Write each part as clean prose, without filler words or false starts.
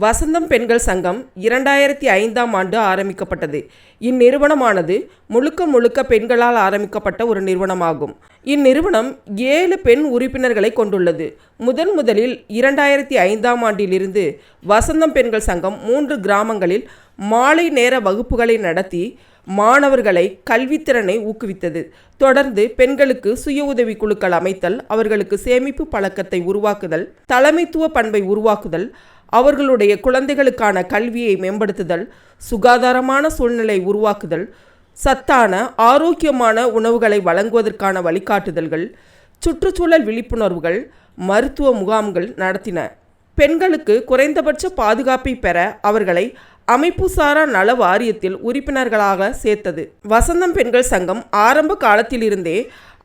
வசந்தம் பெண்கள் சங்கம் 2005ஆம் ஆண்டு ஆரம்பிக்கப்பட்டது. இந்நிறுவனமானது முழுக்க பெண்களால் ஆரம்பிக்கப்பட்ட ஒரு நிறுவனமாகும். இந்நிறுவனம் 7 பெண் உறுப்பினர்களை கொண்டுள்ளது. முதலில் 2005ஆம் ஆண்டிலிருந்து வசந்தம் பெண்கள் சங்கம் 3 கிராமங்களில் மாலை நேர வகுப்புகளை நடத்தி மாணவர்களை கல்வித்திறனை ஊக்குவித்தது. தொடர்ந்து பெண்களுக்கு சுய உதவி குழுக்கள் அமைத்தல், அவர்களுக்கு சேமிப்பு பழக்கத்தை உருவாக்குதல், தலைமைத்துவ பண்பை உருவாக்குதல், அவர்களுடைய குழந்தைகளுக்கான கல்வியை மேம்படுத்துதல், சுகாதாரமான சூழ்நிலை உருவாக்குதல், சத்தான ஆரோக்கியமான உணவுகளை வழங்குவதற்கான வழிகாட்டுதல்கள், சுற்றுச்சூழல் விழிப்புணர்வுகள், மருத்துவ முகாம்கள் நடத்தின. பெண்களுக்கு குறைந்தபட்ச பாதுகாப்பை பெற அவர்களை அமைப்புசாரா நல வாரியத்தில் உறுப்பினர்களாக சேர்த்தது. வசந்தம் பெண்கள் சங்கம் ஆரம்ப காலத்திலிருந்தே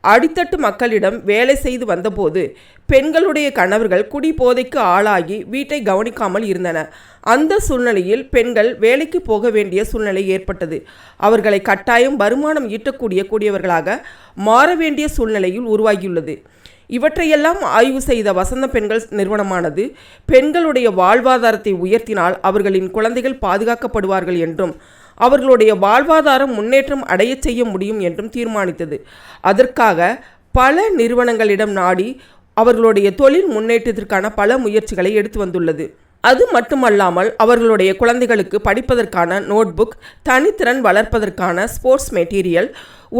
அடித்தட்டு மக்களிடம் வேலை செய்து வந்தபோது பெண்களுடைய கணவர்கள் குடி போதைக்கு ஆளாகி வீட்டை கவனிக்காமல் இருந்தனர். அந்த சூழ்நிலையில் பெண்கள் வேலைக்கு போக வேண்டிய சூழ்நிலை ஏற்பட்டது. அவர்களை கட்டாயம் வருமானம் ஈட்டக்கூடியவர்களாக மாற வேண்டிய சூழ்நிலையில் உருவாகியுள்ளது. இவற்றையெல்லாம் ஆய்வு செய்த வசந்த பெண்கள் நிறுவனமானது பெண்களுடைய வாழ்வாதாரத்தை உயர்த்தினால் அவர்களின் குழந்தைகள் பாதுகாக்கப்படுவார்கள் என்றும் அவர்களுடைய வாழ்வாதாரம் முன்னேற்றம் அடைய செய்ய முடியும் என்றும் தீர்மானித்தது. அதற்காக பல நிறுவனங்களிடம் நாடி அவர்களுடைய தொழில் முன்னேற்றத்திற்கான பல முயற்சிகளை எடுத்து வந்துள்ளது. அது மட்டுமல்லாமல் அவர்களுடைய குழந்தைகளுக்கு படிப்பதற்கான நோட்புக், தனித்திறன் வளர்ப்பதற்கான ஸ்போர்ட்ஸ் மெட்டீரியல்,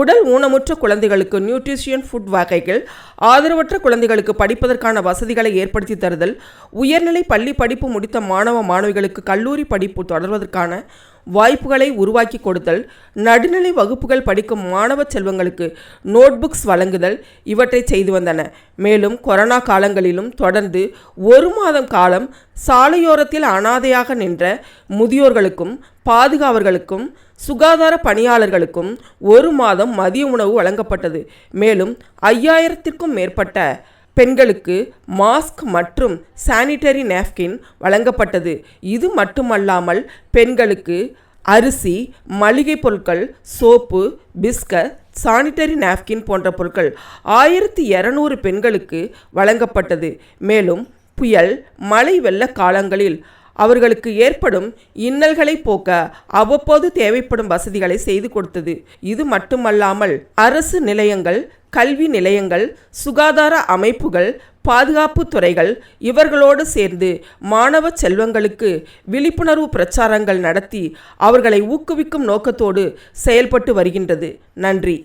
உடல் ஊனமுற்ற குழந்தைகளுக்கு நியூட்ரிஷியன் ஃபுட் வகைகள், ஆதரவற்ற குழந்தைகளுக்கு படிப்பதற்கான வசதிகளை ஏற்படுத்தி தருதல், உயர்நிலை பள்ளி படிப்பு முடித்த மாணவிகளுக்கு கல்லூரி படிப்பு தொடர்வதற்கான வாய்ப்புகளை உருவாக்கி கொடுத்தல், நடுநிலை வகுப்புகள் படிக்கும் மாணவ செல்வங்களுக்கு நோட்புக்ஸ் வழங்குதல், இவற்றை செய்து வந்தன. மேலும் கொரோனா காலங்களிலும் தொடர்ந்து 1 மாதம் காலம் சாலையோரத்தில் அனாதையாக நின்ற முதியோர்களுக்கும் பாதுகாவலர்களுக்கும் சுகாதார பணியாளர்களுக்கும் 1 மாதம் மதிய உணவு வழங்கப்பட்டது. மேலும் 5000த்திற்கும் மேற்பட்ட பெண்களுக்கு மாஸ்க் மற்றும் சானிட்டரி நாப்கின் வழங்கப்பட்டது. இது மட்டுமல்லாமல் பெண்களுக்கு அரிசி, மளிகை பொருட்கள், சோப்பு, பிஸ்கட், சானிட்டரி நாப்கின் போன்ற பொருட்கள் 1200 பெண்களுக்கு வழங்கப்பட்டது. மேலும் புயல், மழை வெள்ள காலங்களில் அவர்களுக்கு ஏற்படும் இன்னல்களை போக்க அவ்வப்போது தேவைப்படும் வசதிகளை செய்து கொடுத்தது. இது மட்டுமல்லாமல் அரசு நிலையங்கள், கல்வி நிலையங்கள், சுகாதார அமைப்புகள், பாதுகாப்பு துறைகள் இவர்களோடு சேர்ந்து மாணவ செல்வங்களுக்கு விழிப்புணர்வு பிரச்சாரங்கள் நடத்தி அவர்களை ஊக்குவிக்கும் நோக்கத்தோடு செயல்பட்டு வருகின்றது. நன்றி.